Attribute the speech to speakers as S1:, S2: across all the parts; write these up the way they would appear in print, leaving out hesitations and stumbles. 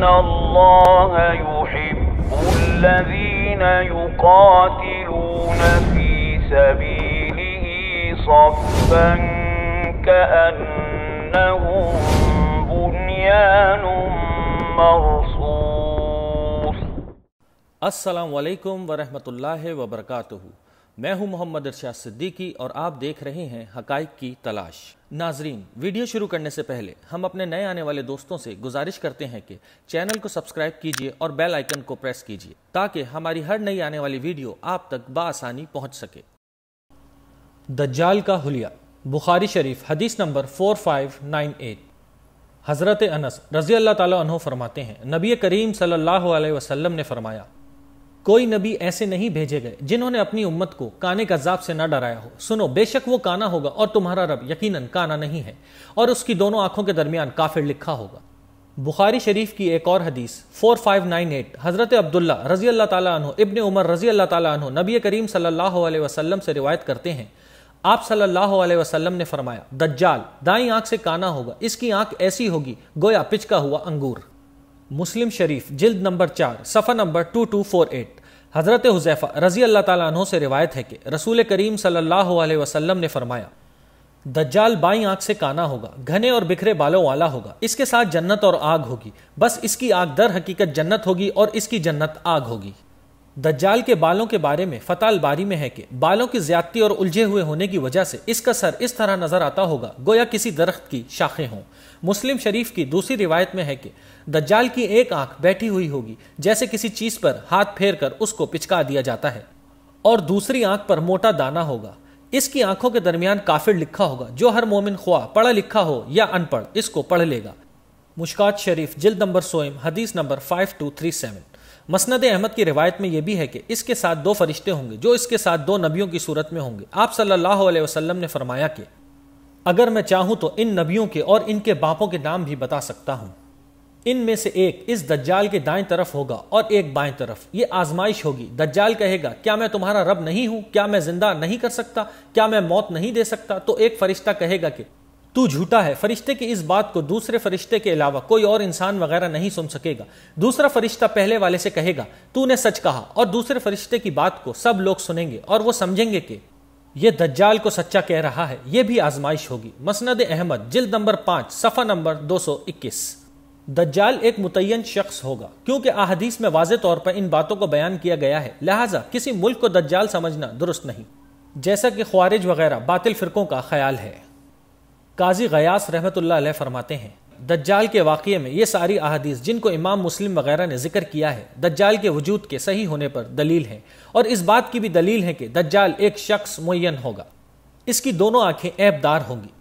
S1: اللہ يحب الذین یقاتلون فی سبیلہ صفا کأنہم بنیان مرصوص۔
S2: السلام علیکم ورحمۃ اللہ وبرکاتہ۔ میں ہوں محمد ارشاد صدیقی اور آپ دیکھ رہے ہیں حقائق کی تلاش۔ ناظرین، ویڈیو شروع کرنے سے پہلے ہم اپنے نئے آنے والے دوستوں سے گزارش کرتے ہیں کہ چینل کو سبسکرائب کیجئے اور بیل آئیکن کو پریس کیجئے تاکہ ہماری ہر نئی آنے والی ویڈیو آپ تک بآسانی پہنچ سکے۔ دجال کا حلیہ، بخاری شریف حدیث نمبر 4598۔ حضرت انس رضی اللہ تعالیٰ عنہ فرماتے ہیں، نبی کریم صلی اللہ علیہ وسلم نے فرمایا، کوئی نبی ایسے نہیں بھیجے گئے جنہوں نے اپنی امت کو کانے کا عذاب سے نہ ڈرایا ہو۔ سنو، بے شک وہ کانا ہوگا اور تمہارا رب یقیناً کانا نہیں ہے، اور اس کی دونوں آنکھوں کے درمیان کافر لکھا ہوگا۔ بخاری شریف کی ایک اور حدیث 4598، حضرت عبداللہ رضی اللہ تعالیٰ عنہ ابن عمر رضی اللہ تعالیٰ عنہ نبی کریم صلی اللہ علیہ وسلم سے روایت کرتے ہیں، آپ صلی اللہ علیہ وسلم نے فرمایا، دجال دائیں آنکھ سے کانا ہوگا، اس کی آنکھ ایسی ہوگی گویا پچکا ہوا انگور۔ مسلم شریف جلد نمبر 4 صفحہ نمبر 2248۔ حضرت حذیفہ رضی اللہ تعالیٰ عنہ سے روایت ہے کہ رسول کریم صلی اللہ علیہ وسلم نے فرمایا، دجال بائیں آنکھ سے کانا ہوگا، گھنے اور بکھرے بالوں والا ہوگا، اس کے ساتھ جنت اور آگ ہوگی، بس اس کی آگ در حقیقت جنت ہوگی اور اس کی جنت آگ ہوگی۔ دجال کے بالوں کے بارے میں فتح الباری میں ہے کہ بالوں کی زیادتی اور الجھے ہوئے ہونے کی وجہ سے اس کا سر اس طرح نظر آتا ہوگا گویا کسی درخت کی شاخیں ہوں۔ مسلم شریف کی دوسری روایت میں ہے کہ دجال کی ایک آنکھ بیٹھی ہوئی ہوگی جیسے کسی چیز پر ہاتھ پھیر کر اس کو پچکا دیا جاتا ہے، اور دوسری آنکھ پر موٹا دانہ ہوگا۔ اس کی آنکھوں کے درمیان کافر لکھا ہوگا، جو ہر مومن خواہ پڑھا لکھا ہو یا ان پڑھ اس کو پڑھ لے گا۔ مشکات شریف جلد نمبر 100 حدیث نمبر 5237۔ مسند احمد کی روایت میں یہ بھی ہے کہ اس کے ساتھ 2 فرشتے ہوں گے جو اس کے ساتھ 2 نبیوں کی صورت میں ہوں گے۔ آپ صلی اللہ علیہ وسلم نے فرمایا کہ اگر میں چاہوں تو ان نبیوں کے اور ان کے باپوں کے نام بھی بتا سکتا ہوں۔ ان میں سے ایک اس دجال کے دائیں طرف ہوگا اور ایک بائیں طرف۔ یہ آزمائش ہوگی۔ دجال کہے گا، کیا میں تمہارا رب نہیں ہوں؟ کیا میں زندہ نہیں کر سکتا؟ کیا میں موت نہیں دے سکتا؟ تو ایک فرشتہ کہے گا کہ تو جھوٹا ہے۔ فرشتے کی اس بات کو دوسرے فرشتے کے علاوہ کوئی اور انسان وغیرہ نہیں سن سکے گا۔ دوسرا فرشتہ پہلے والے سے کہے گا، تو نے سچ کہا، اور دوسرے فرشتے کی بات کو سب لوگ سنیں گے اور وہ سمجھیں گے کہ یہ دجال کو سچا کہہ رہا ہے۔ یہ بھی آزمائش ہوگی۔ مسند احمد جلد نمبر 5 صفحہ نمبر 221۔ دجال ایک متعین شخص ہوگا، کیونکہ احادیث میں واضح طور پر ان باتوں کو بیان کیا گیا ہے، لہٰذا کسی ملک کو دجال سمجھنا درست نہیں، جیسا کہ خوارج وغیرہ باطل فرقوں کا خیال ہے۔ قاضی غیاث رحمۃ اللہ علیہ فرماتے ہیں، دجال کے واقعے میں یہ ساری احادیث جن کو امام مسلم وغیرہ نے ذکر کیا ہے دجال کے وجود کے صحیح ہونے پر دلیل ہے، اور اس بات کی بھی دلیل ہے کہ دجال ایک شخص معین ہوگا۔ اس کی دونوں آنکھیں عیب دار ہوں گی۔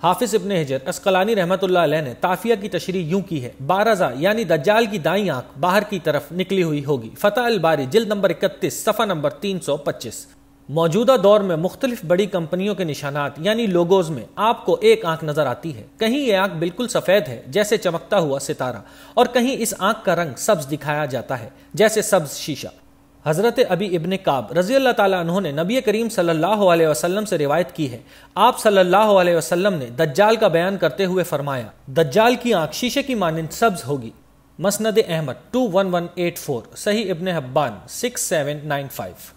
S2: حافظ ابن حجر اسقلانی رحمۃ اللہ علیہ نے تافیہ کی تشریح یوں کی ہے، بارزہ یعنی دجال کی دائیں آنکھ باہر کی طرف نکلی ہوئی ہوگی۔ فتح الباری جلد نمبر 31 صفحہ نمبر 325۔ موجودہ دور میں مختلف بڑی کمپنیوں کے نشانات یعنی لوگوز میں آپ کو ایک آنکھ نظر آتی ہے۔ کہیں یہ آنکھ بالکل سفید ہے جیسے چمکتا ہوا ستارہ، اور کہیں اس آنکھ کا رنگ سبز دکھایا جاتا ہے جیسے سبز شیشہ۔ حضرت ابی ابن کعب رضی اللہ تعالیٰ عنہ نے نبی کریم صلی اللہ علیہ وسلم سے روایت کی ہے، آپ صلی اللہ علیہ وسلم نے دجال کا بیان کرتے ہوئے فرمایا، دجال کی آنکھ شیشے کی مانند سبز ہوگی۔ مسند احمد 21184، صحیح ابن حبان 6795۔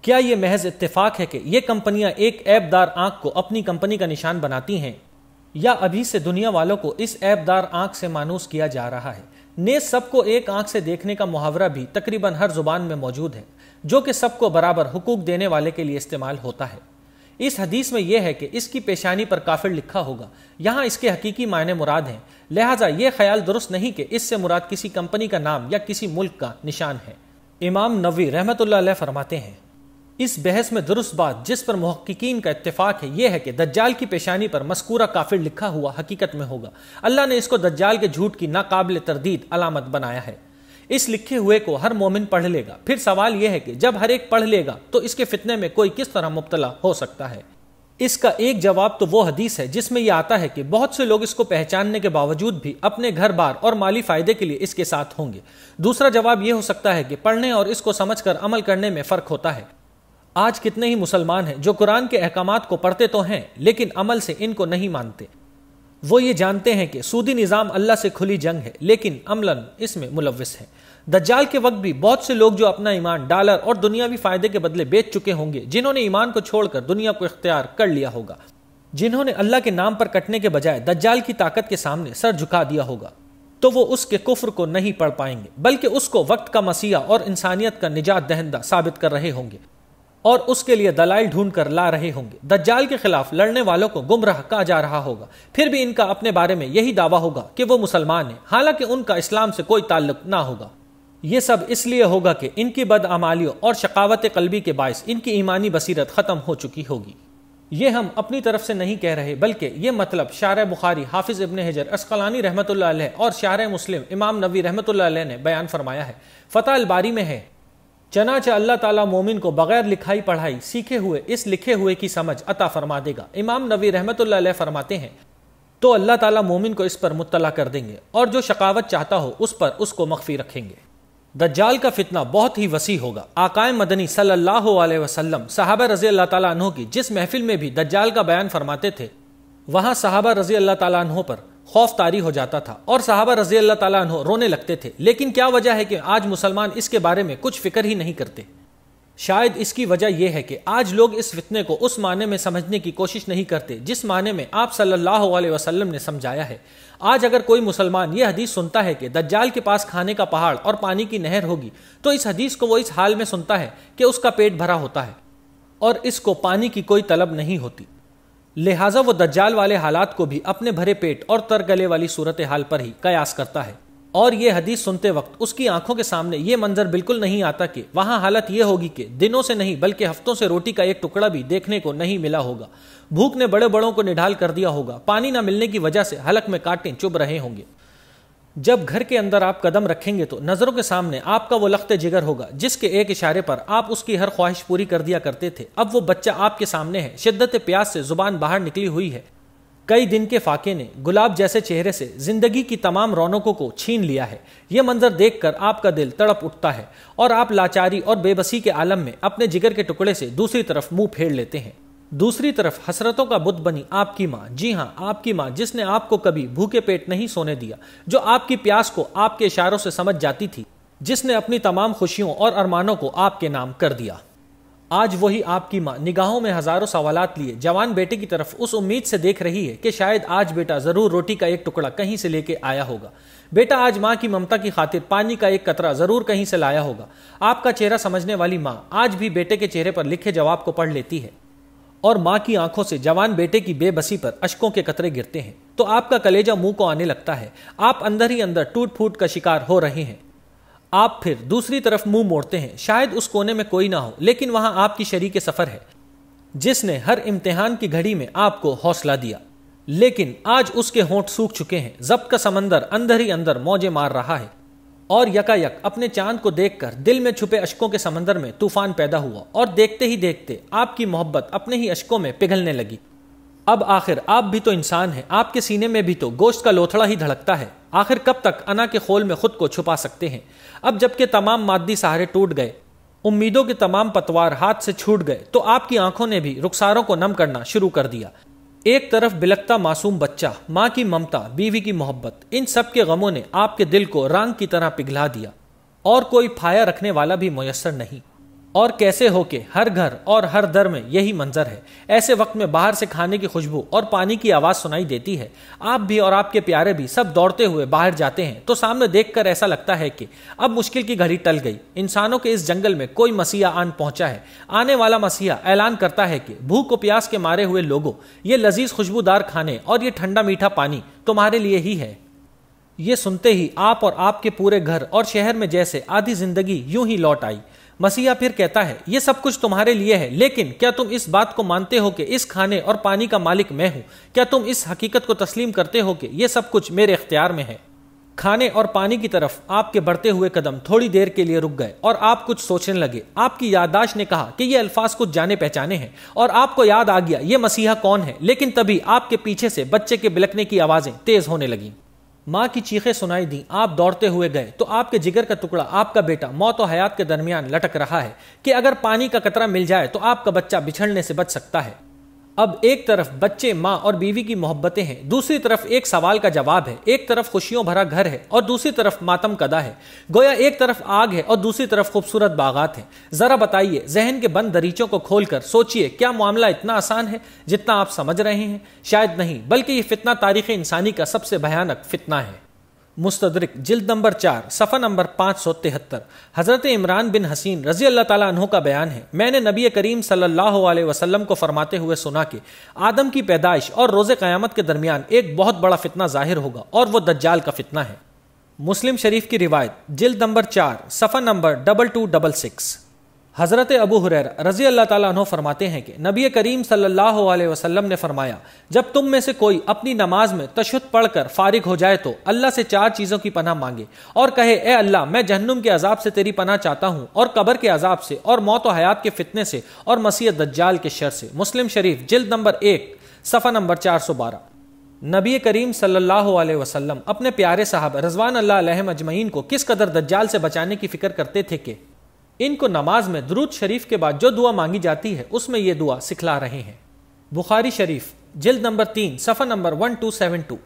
S2: کیا یہ محض اتفاق ہے کہ یہ کمپنیاں ایک عیب دار آنکھ کو اپنی کمپنی کا نشان بناتی ہیں، یا ابھی سے دنیا والوں کو اس عیب دار آنکھ سے مانوس کیا جا رہا ہے؟ نیز سب کو ایک آنکھ سے دیکھنے کا محاورہ بھی تقریباً ہر زبان میں موجود ہے، جو کہ سب کو برابر حقوق دینے والے کے لیے استعمال ہوتا ہے۔ اس حدیث میں یہ ہے کہ اس کی پیشانی پر کافر لکھا ہوگا، یہاں اس کے حقیقی معنی مراد ہیں، لہٰذا یہ خیال درست نہیں کہ اس سے مراد کسی کمپنی کا نام یا کسی ملک کا نشان ہے۔ امام نووی رحمۃ اللہ علیہ فرماتے ہیں، اس بحث میں درست بات جس پر محققین کا اتفاق ہے یہ ہے کہ دجال کی پیشانی پر مذکورہ کافر لکھا ہوا حقیقت میں ہوگا۔ اللہ نے اس کو دجال کے جھوٹ کی ناقابل تردید علامت بنایا ہے۔ اس لکھے ہوئے کو ہر مومن پڑھ لے گا۔ پھر سوال یہ ہے کہ جب ہر ایک پڑھ لے گا تو اس کے فتنے میں کوئی کس طرح مبتلا ہو سکتا ہے؟ اس کا ایک جواب تو وہ حدیث ہے جس میں یہ آتا ہے کہ بہت سے لوگ اس کو پہچاننے کے باوجود بھی اپنے گھر بار اور مالی فائدے کے لیے اس کے ساتھ ہوں گے۔ دوسرا جواب یہ ہو سکتا ہے کہ پڑھنے اور اس کو سمجھ کر عمل کرنے میں فرق ہوتا ہے۔ آج کتنے ہی مسلمان ہیں جو قرآن کے احکامات کو پڑھتے تو ہیں لیکن عمل سے ان کو نہیں مانتے۔ وہ یہ جانتے ہیں کہ سودی نظام اللہ سے کھلی جنگ ہے، لیکن عملاً اس میں ملوث ہے۔ دجال کے وقت بھی بہت سے لوگ جو اپنا ایمان ڈالر اور دنیاوی فائدے کے بدلے بیچ چکے ہوں گے، جنہوں نے ایمان کو چھوڑ کر دنیا کو اختیار کر لیا ہوگا، جنہوں نے اللہ کے نام پر کٹنے کے بجائے دجال کی طاقت کے سامنے سر جھکا دیا ہوگا، تو وہ اس کے کفر کو نہیں پڑھ پائیں گے، بلکہ اس کو وقت کا مسیح اور انسانیت کا نجات دہندہ ثابت کر رہے ہوں گے اور اس کے لیے دلائل ڈھونڈ کر لا رہے ہوں گے۔ دجال کے خلاف لڑنے والوں کو گمراہ کہا جا رہا ہوگا، پھر بھی ان کا اپنے بارے میں یہی دعویٰ ہوگا کہ وہ مسلمان ہیں، حالانکہ ان کا اسلام سے کوئی تعلق نہ ہوگا۔ یہ سب اس لیے ہوگا کہ ان کی بدعمالیوں اور شقاوت قلبی کے باعث ان کی ایمانی بصیرت ختم ہو چکی ہوگی۔ یہ ہم اپنی طرف سے نہیں کہہ رہے، بلکہ یہ مطلب شارح بخاری حافظ ابن حجر عسقلانی رحمۃ اللہ علیہ اور شارح مسلم امام نووی رحمۃ اللہ علیہ نے بیان فرمایا ہے۔ فتح الباری میں ہے، چنانچہ اللہ تعالیٰ مومن کو بغیر لکھائی پڑھائی سیکھے ہوئے اس لکھے ہوئے کی سمجھ عطا فرما دے گا۔ امام نووی رحمۃ اللہ علیہ فرماتے ہیں، تو اللہ تعالیٰ مومن کو اس پر مطلع کر دیں گے اور جو شقاوت چاہتا ہو اس پر اس کو مخفی رکھیں گے۔ دجال کا فتنہ بہت ہی وسیع ہوگا۔ آقائے مدنی صلی اللہ علیہ وسلم صحابہ رضی اللہ تعالیٰ عنہ کی جس محفل میں بھی دجال کا بیان فرماتے تھے، وہاں صحابہ رضی اللہ تعالیٰ عنہ پر خوف طاری ہو جاتا تھا اور صحابہ رضی اللہ تعالیٰ عنہ رونے لگتے تھے۔ لیکن کیا وجہ ہے کہ آج مسلمان اس کے بارے میں کچھ فکر ہی نہیں کرتے؟ شاید اس کی وجہ یہ ہے کہ آج لوگ اس فتنے کو اس معنی میں سمجھنے کی کوشش نہیں کرتے جس معنی میں آپ صلی اللہ علیہ وسلم نے سمجھایا ہے۔ آج اگر کوئی مسلمان یہ حدیث سنتا ہے کہ دجال کے پاس کھانے کا پہاڑ اور پانی کی نہر ہوگی، تو اس حدیث کو وہ اس حال میں سنتا ہے کہ اس کا پیٹ بھرا ہوتا ہے اور اس کو پانی کی کوئی طلب نہیں ہوتی، لہٰذا وہ دجال والے حالات کو بھی اپنے بھرے پیٹ اور تر گلے والی صورتحال پر ہی قیاس کرتا ہے، اور یہ حدیث سنتے وقت اس کی آنکھوں کے سامنے یہ منظر بالکل نہیں آتا کہ وہاں حالت یہ ہوگی کہ دنوں سے نہیں بلکہ ہفتوں سے روٹی کا ایک ٹکڑا بھی دیکھنے کو نہیں ملا ہوگا، بھوک نے بڑے بڑوں کو نڈھال کر دیا ہوگا، پانی نہ ملنے کی وجہ سے حلق میں کانٹے چبھ رہے ہوں گے۔ جب گھر کے اندر آپ قدم رکھیں گے تو نظروں کے سامنے آپ کا وہ لخت جگر ہوگا جس کے ایک اشارے پر آپ اس کی ہر خواہش پوری کر دیا کرتے تھے۔ اب وہ بچہ آپ کے سامنے ہے، شدت پیاس سے زبان باہر نکلی ہوئی ہے، کئی دن کے فاقے نے گلاب جیسے چہرے سے زندگی کی تمام رونقوں کو چھین لیا ہے۔ یہ منظر دیکھ کر آپ کا دل تڑپ اٹھتا ہے اور آپ لاچاری اور بے بسی کے عالم میں اپنے جگر کے ٹکڑے سے دوسری طرف منہ پھیر لیتے ہیں۔ دوسری طرف حسرتوں کا بت بنی آپ کی ماں، جی ہاں آپ کی ماں، جس نے آپ کو کبھی بھوکے پیٹ نہیں سونے دیا، جو آپ کی پیاس کو آپ کے اشاروں سے سمجھ جاتی تھی، جس نے اپنی تمام خوشیوں اور ارمانوں کو آپ کے نام کر دیا۔ آج وہی آپ کی ماں نگاہوں میں ہزاروں سوالات لیے جوان بیٹے کی طرف اس امید سے دیکھ رہی ہے کہ شاید آج بیٹا ضرور روٹی کا ایک ٹکڑا کہیں سے لے کے آیا ہوگا، بیٹا آج ماں کی ممتا کی خاطر پانی کا ایک قطرہ ضرور کہیں سے لایا ہوگا۔ آپ کا چہرہ سمجھنے والی ماں آج بھی بیٹے کے چہرے پر لکھے جواب کو پڑھ لیتی ہے، اور ماں کی آنکھوں سے جوان بیٹے کی بے بسی پر اشکوں کے قطرے گرتے ہیں تو آپ کا کلیجہ منہ کو آنے لگتا ہے، آپ اندر ہی اندر ٹوٹ پھوٹ کا شکار ہو رہے ہیں۔ آپ پھر دوسری طرف منہ موڑتے ہیں، شاید اس کونے میں کوئی نہ ہو، لیکن وہاں آپ کی شریک سفر ہے جس نے ہر امتحان کی گھڑی میں آپ کو حوصلہ دیا، لیکن آج اس کے ہونٹ سوکھ چکے ہیں، ضبط کا سمندر اندر ہی اندر موجیں مار رہا ہے، اور یکا یک اپنے چاند کو دیکھ کر دل میں چھپے اشکوں کے سمندر میں طوفان پیدا ہوا، اور دیکھتے ہی دیکھتے آپ کی محبت اپنے ہی اشکوں میں پگھلنے لگی۔ اب آخر آپ بھی تو انسان ہیں، آپ کے سینے میں بھی تو گوشت کا لوتھڑا ہی دھڑکتا ہے، آخر کب تک انا کے خول میں خود کو چھپا سکتے ہیں؟ اب جب کہ تمام مادی سہارے ٹوٹ گئے، امیدوں کے تمام پتوار ہاتھ سے چھوٹ گئے، تو آپ کی آنکھوں نے بھی رخساروں کو نم کرنا شروع کر دیا۔ ایک طرف بلکتا معصوم بچہ، ماں کی ممتا، بیوی کی محبت، ان سب کے غموں نے آپ کے دل کو رانگ کی طرح پگھلا دیا، اور کوئی پھایا رکھنے والا بھی میسر نہیں۔ اور کیسے ہو کہ ہر گھر اور ہر در میں یہی منظر ہے۔ ایسے وقت میں باہر سے کھانے کی خوشبو اور پانی کی آواز سنائی دیتی ہے، آپ بھی اور آپ کے پیارے بھی سب دوڑتے ہوئے باہر جاتے ہیں، تو سامنے دیکھ کر ایسا لگتا ہے کہ اب مشکل کی گھڑی ٹل گئی، انسانوں کے اس جنگل میں کوئی مسیحا آن پہنچا ہے۔ آنے والا مسیحا اعلان کرتا ہے کہ بھوک و پیاس کے مارے ہوئے لوگوں، یہ لذیذ خوشبودار کھانے اور یہ ٹھنڈا میٹھا پانی تمہارے لیے ہی ہے۔ یہ سنتے ہی آپ اور آپ کے پورے گھر اور شہر میں جیسے آدھی زندگی یوں ہی لوٹ آئی۔ مسیحا پھر کہتا ہے، یہ سب کچھ تمہارے لیے ہے، لیکن کیا تم اس بات کو مانتے ہو کہ اس کھانے اور پانی کا مالک میں ہوں؟ کیا تم اس حقیقت کو تسلیم کرتے ہو کہ یہ سب کچھ میرے اختیار میں ہے؟ کھانے اور پانی کی طرف آپ کے بڑھتے ہوئے قدم تھوڑی دیر کے لیے رک گئے اور آپ کچھ سوچنے لگے۔ آپ کی یادداشت نے کہا کہ یہ الفاظ کچھ جانے پہچانے ہیں، اور آپ کو یاد آ گیا یہ مسیحا کون ہے، لیکن تبھی آپ کے پیچھے سے بچے کے بلکنے کی آوازیں تیز ہونے لگیں۔ ماں کی چیخیں سنائی دیں، آپ دوڑتے ہوئے گئے تو آپ کے جگر کا ٹکڑا، آپ کا بیٹا موت و حیات کے درمیان لٹک رہا ہے کہ اگر پانی کا قطرہ مل جائے تو آپ کا بچہ بچھڑنے سے بچ سکتا ہے۔ اب ایک طرف بچے، ماں اور بیوی کی محبتیں ہیں، دوسری طرف ایک سوال کا جواب ہے، ایک طرف خوشیوں بھرا گھر ہے اور دوسری طرف ماتم کدا ہے، گویا ایک طرف آگ ہے اور دوسری طرف خوبصورت باغات ہیں۔ ذرا بتائیے، ذہن کے بند دریچوں کو کھول کر سوچئے، کیا معاملہ اتنا آسان ہے جتنا آپ سمجھ رہے ہیں؟ شاید نہیں، بلکہ یہ فتنہ تاریخ انسانی کا سب سے بھیانک فتنہ ہے۔ مستدرک جلد نمبر 4 صفحہ نمبر 573 حضرت عمران بن حسین رضی اللہ تعالیٰ عنہ کا بیان ہے، میں نے نبی کریم صلی اللہ علیہ وسلم کو فرماتے ہوئے سنا کہ آدم کی پیدائش اور روز قیامت کے درمیان ایک بہت بڑا فتنہ ظاہر ہوگا اور وہ دجال کا فتنہ ہے۔ مسلم شریف کی روایت جلد نمبر 4 صفحہ نمبر 2266 حضرت ابو ہریرہ رضی اللہ تعالیٰ عنہ فرماتے ہیں کہ نبی کریم صلی اللہ علیہ وسلم نے فرمایا، جب تم میں سے کوئی اپنی نماز میں تشہد پڑھ کر فارغ ہو جائے تو اللہ سے 4 چیزوں کی پناہ مانگے اور کہے، اے اللہ، میں جہنم کے عذاب سے تیری پناہ چاہتا ہوں اور قبر کے عذاب سے اور موت و حیات کے فتنے سے اور مسیح دجال کے شر سے۔ مسلم شریف جلد نمبر 1 صفحہ نمبر 412 نبی کریم صلی اللہ علیہ وسلم اپنے پیارے صحابہ رضوان اللہ علیہم اجمعین کو کس قدر دجال سے بچانے کی فکر کرتے تھے کہ ان کو نماز میں درود شریف کے بعد جو دعا مانگی جاتی ہے اس میں یہ دعا سکھلا رہے ہیں۔ بخاری شریف جلد نمبر 3 صفحہ نمبر 1272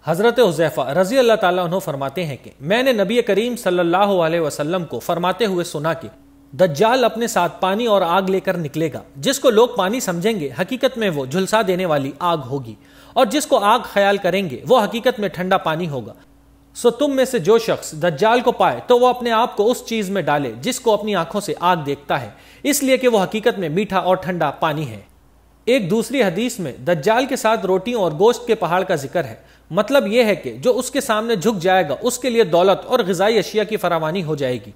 S2: حضرت حذیفہ رضی اللہ تعالیٰ عنہ فرماتے ہیں کہ میں نے نبی کریم صلی اللہ علیہ وسلم کو فرماتے ہوئے سنا کہ دجال اپنے ساتھ پانی اور آگ لے کر نکلے گا، جس کو لوگ پانی سمجھیں گے حقیقت میں وہ جھلسا دینے والی آگ ہوگی، اور جس کو آگ خیال کریں گے وہ حقیقت میں ٹھنڈا پانی ہوگا۔ سو تم میں سے جو شخص دجال کو پائے تو وہ اپنے آپ کو اس چیز میں ڈالے جس کو اپنی آنکھوں سے آگ دیکھتا ہے، اس لیے کہ وہ حقیقت میں میٹھا اور ٹھنڈا پانی ہے۔ ایک دوسری حدیث میں دجال کے ساتھ روٹیوں اور گوشت کے پہاڑ کا ذکر ہے، مطلب یہ ہے کہ جو اس کے سامنے جھک جائے گا اس کے لیے دولت اور غذائی اشیاء کی فراوانی ہو جائے گی،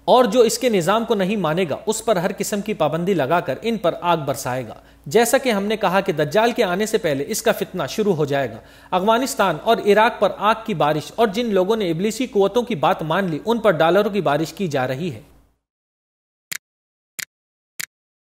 S2: اور جو اس کے نظام کو نہیں مانے گا اس پر ہر قسم کی پابندی لگا کر ان پر آگ برسائے گا۔ جیسا کہ ہم نے کہا کہ دجال کے آنے سے پہلے اس کا فتنہ شروع ہو جائے گا۔ افغانستان اور عراق پر آگ کی بارش اور جن لوگوں نے ابلیسی قوتوں کی بات مان لی ان پر ڈالروں کی بارش کی جا رہی ہے۔